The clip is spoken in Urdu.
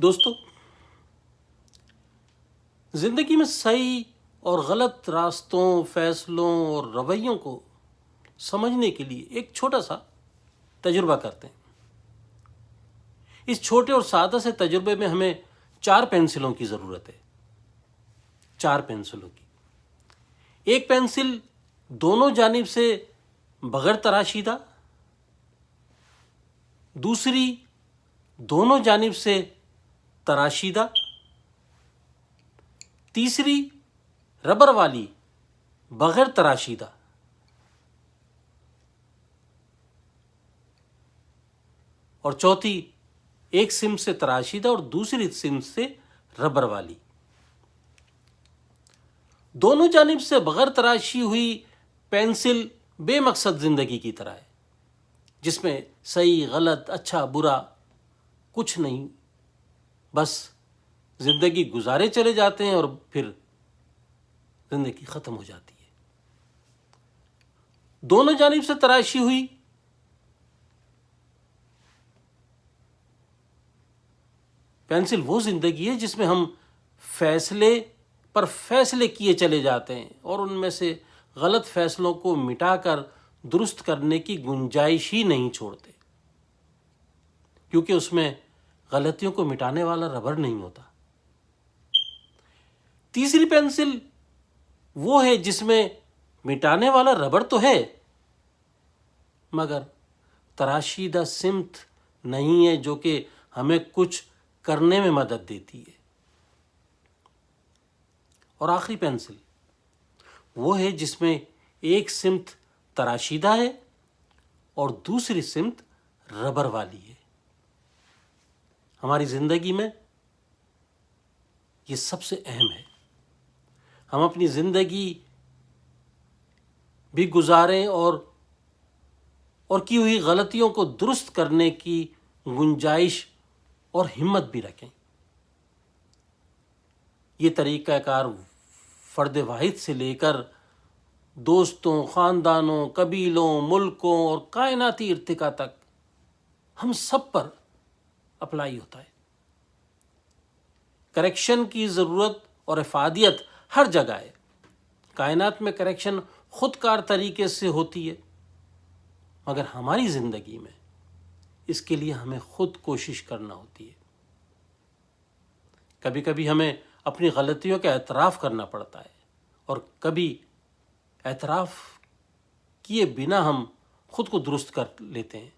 دوستو، زندگی میں صحیح اور غلط راستوں، فیصلوں اور رویوں کو سمجھنے کے لیے ایک چھوٹا سا تجربہ کرتے ہیں۔ اس چھوٹے اور سادہ سے تجربے میں ہمیں 4 پینسلوں کی ضرورت ہے۔ 4 پینسلوں کی۔ ایک پینسل دونوں جانب سے بغیر تراشیدہ، دوسری دونوں جانب سے تراشیدہ، تیسری ربر والی بغیر تراشیدہ، اور چوتھی ایک سمت سے تراشیدہ اور دوسری سمت سے ربر والی۔ دونوں جانب سے بغیر تراشی ہوئی پینسل بے مقصد زندگی کی طرح ہے، جس میں صحیح، غلط، اچھا، برا کچھ نہیں، بس زندگی گزارے چلے جاتے ہیں اور پھر زندگی ختم ہو جاتی ہے۔ دونوں جانب سے تراشی ہوئی پینسل وہ زندگی ہے جس میں ہم فیصلے پر فیصلے کیے چلے جاتے ہیں اور ان میں سے غلط فیصلوں کو مٹا کر درست کرنے کی گنجائش ہی نہیں چھوڑتے، کیونکہ اس میں غلطیوں کو مٹانے والا ربر نہیں ہوتا۔ تیسری پینسل وہ ہے جس میں مٹانے والا ربر تو ہے، مگر تراشیدہ سمت نہیں ہے جو کہ ہمیں کچھ کرنے میں مدد دیتی ہے۔ اور آخری پینسل وہ ہے جس میں ایک سمت تراشیدہ ہے اور دوسری سمت ربر والی ہے۔ ہماری زندگی میں یہ سب سے اہم ہے۔ ہم اپنی زندگی بھی گزاریں اور کی ہوئی غلطیوں کو درست کرنے کی گنجائش اور ہمت بھی رکھیں۔ یہ طریقہ کار فرد واحد سے لے کر دوستوں، خاندانوں، قبیلوں، ملکوں اور کائناتی ارتقاء تک ہم سب پر اپلائی ہوتا ہے۔ کریکشن کی ضرورت اور افادیت ہر جگہ ہے۔ کائنات میں کریکشن خود کار طریقے سے ہوتی ہے، مگر ہماری زندگی میں اس کے لیے ہمیں خود کوشش کرنا ہوتی ہے۔ کبھی کبھی ہمیں اپنی غلطیوں کا اعتراف کرنا پڑتا ہے، اور کبھی اعتراف کیے بنا ہم خود کو درست کر لیتے ہیں۔